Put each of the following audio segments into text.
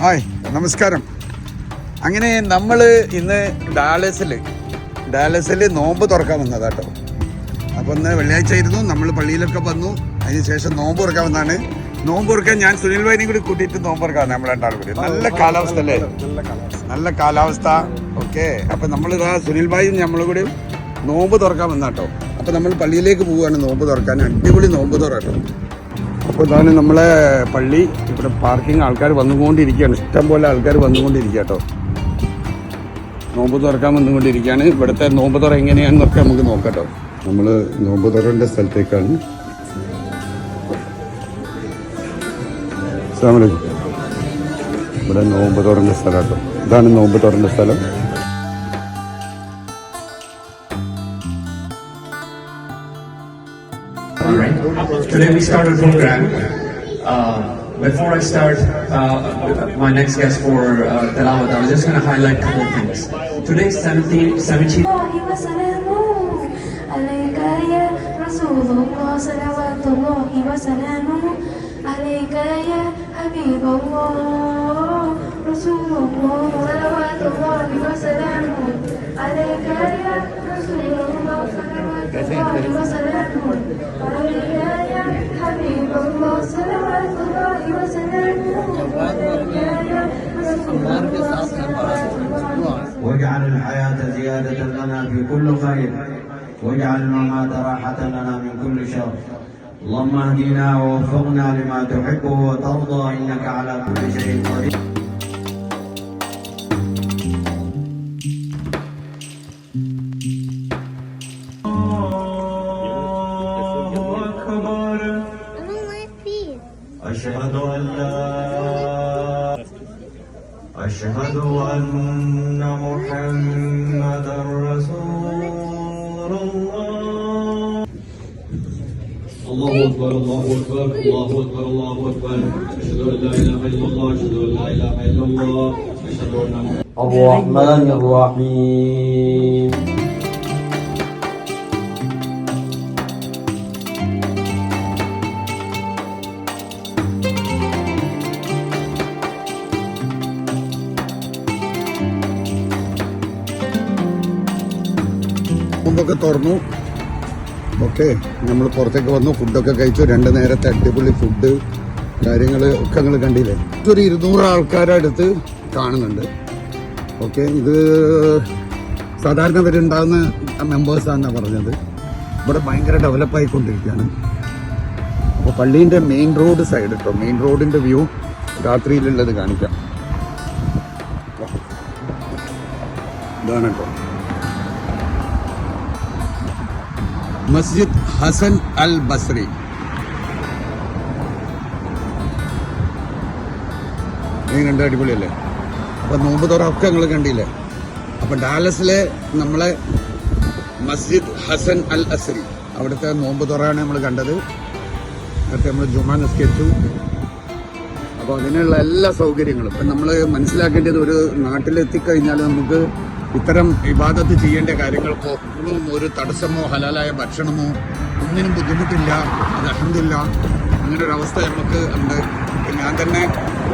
Hi നമസ്കാരം. അങ്ങനെ നമ്മൾ ഇന്ന് ഡാലസിൽ നോമ്പ് തുറക്കാൻ വന്നതാട്ടോ. അപ്പോൾ ഇന്ന് വെള്ളിയാഴ്ച ആയിരുന്നു, നമ്മൾ പള്ളിയിലൊക്കെ വന്നു. അതിന് ശേഷം നോമ്പ് തുറക്കാൻ വന്നതാണ്. നോമ്പ് തുറക്കാൻ ഞാൻ സുനിൽ ഭായിനെയും കൂടി കൂട്ടിയിട്ട് നോമ്പ് തുറക്കാൻ നമ്മൾ രണ്ടാളും കൂടി. നല്ല കാലാവസ്ഥ അല്ലേ? നല്ല കാലാവസ്ഥ. ഓക്കെ, അപ്പം നമ്മളിതാ സുനിൽ ഭായും നമ്മളും കൂടി നോമ്പ് തുറക്കാൻ വന്നാട്ടോ. അപ്പോൾ നമ്മൾ പള്ളിയിലേക്ക് പോവുകയാണ് നോമ്പ് തുറക്കാൻ. അടിപൊളി നോമ്പ് തുറട്ടോ. അപ്പോൾ ഇതാണ് നമ്മളെ പള്ളി. ഇവിടെ പാർക്കിംഗ് ആൾക്കാർ വന്നുകൊണ്ടിരിക്കുകയാണ്, ഇഷ്ടംപോലെ ആൾക്കാർ വന്നുകൊണ്ടിരിക്കുക കേട്ടോ. നോമ്പ് തുറക്കാൻ വന്നുകൊണ്ടിരിക്കുകയാണ്. ഇവിടുത്തെ നോമ്പ് തുറ എങ്ങനെയാണെന്നൊക്കെ നമുക്ക് നോക്കാം കേട്ടോ. നമ്മൾ നോമ്പ് തുറൻ്റെ സ്ഥലത്തേക്കാണ്. ഇവിടെ നോമ്പ് തുറൻ്റെ സ്ഥലം കേട്ടോ. ഇതാണ് നോമ്പ് തുറൻ്റെ സ്ഥലം. Today we start a program. Before I start my next guest for Tilawat, I was just going to highlight a couple things. Today is 17th. واجعل الحياة زيادة لنا في كل خير واجعل الممات راحة لنا من كل شر اللهم اهدنا ووفقنا لما تحب وترضى إنك على كل شيء قدير. أشهد أن محمدا رسول الله. الله أكبر الله أكبر الله أكبر الله أكبر. أشهد أن لا إله إلا الله أشهد أن لا إله إلا الله أشهد أن الرحمن الرحيم. നോമ്പൊക്കെ തുറന്നു. ഓക്കെ, നമ്മൾ പുറത്തേക്ക് വന്നു, ഫുഡൊക്കെ കഴിച്ചു. 2 നേരത്തെ അടിപൊളി ഫുഡ് കാര്യങ്ങൾ ഒക്കെ നിങ്ങൾ കണ്ടില്ലേ. ഒരു 200 ആൾക്കാരുടെ അടുത്ത് കാണുന്നുണ്ട്. ഓക്കെ, ഇത് സാധാരണ വരുണ്ടാകുന്ന മെമ്പേഴ്സാണെന്നാണ് പറഞ്ഞത്. ഇവിടെ ഭയങ്കര ഡെവലപ്പായിക്കൊണ്ടിരിക്കുകയാണ്. അപ്പോൾ പള്ളീൻ്റെ മെയിൻ റോഡ് സൈഡ് കേട്ടോ, മെയിൻ റോഡിൻ്റെ വ്യൂ രാത്രിയിലുള്ളത് കാണിക്കാം. ഇതാണ് കേട്ടോ മസ്ജിദ് ഹസൻ അൽ ബസ്രി. കണ്ട അടിപൊളിയല്ലേ? അപ്പം നോമ്പ് തുറക്കെ നിങ്ങൾ കണ്ടില്ലേ. അപ്പം ഡാലസിലെ നമ്മളെ മസ്ജിദ് ഹസൻ അൽ അസ്രി, അവിടുത്തെ നോമ്പ് തുറയാണ് നമ്മൾ കണ്ടത്. നേരത്തെ നമ്മൾ ജുമാ നിസ്കരിച്ചു. അപ്പോൾ അതിനുള്ള എല്ലാ സൗകര്യങ്ങളും ഇപ്പം നമ്മൾ മനസ്സിലാക്കേണ്ടത്, ഒരു നാട്ടിലെത്തിക്കഴിഞ്ഞാൽ നമുക്ക് ഇത്തരം ഇബാദത്ത് ചെയ്യേണ്ട കാര്യങ്ങൾക്കോ ഒന്നും ഒരു തടസ്സമോ ഹലാലായ ഭക്ഷണമോ ഒന്നിനും ബുദ്ധിമുട്ടില്ല. അത് അൽഹംദുലില്ലാ, അങ്ങനൊരവസ്ഥ നമുക്ക് ഉണ്ട്. ഞാൻ തന്നെ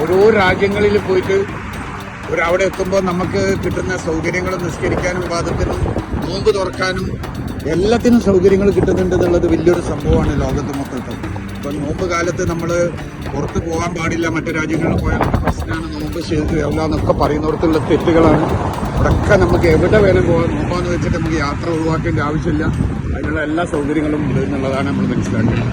ഓരോ രാജ്യങ്ങളിൽ പോയിട്ട് അവിടെ എത്തുമ്പോൾ നമുക്ക് കിട്ടുന്ന സൗകര്യങ്ങൾ നിസ്കരിക്കാനും ഇബാദത്തിനും നോമ്പ് തുറക്കാനും എല്ലാത്തിനും സൗകര്യങ്ങൾ കിട്ടുന്നുണ്ട് എന്നുള്ളത് വലിയൊരു സംഭവമാണ് ലോകത്ത് മൊത്തത്തിൽ. ഇപ്പം നോമ്പ് കാലത്ത് നമ്മൾ പുറത്ത് പോകാൻ പാടില്ല, മറ്റു രാജ്യങ്ങളിൽ പോയാൽ പ്രശ്നമാണ്, നോമ്പ് ശരിയാവില്ല എന്നൊക്കെ പറയുന്നിടത്തുള്ള തെറ്റുകളാണ്. അവിടെയൊക്കെ നമുക്ക് എവിടെ വേണം പോകാൻ, നോമ്പാന്ന് വെച്ചിട്ട് നമുക്ക് യാത്ര ഒഴിവാക്കേണ്ട ആവശ്യമില്ല. അതിനുള്ള എല്ലാ സൗകര്യങ്ങളും ഉണ്ട് എന്നുള്ളതാണ് നമ്മൾ മനസ്സിലാക്കേണ്ടത്.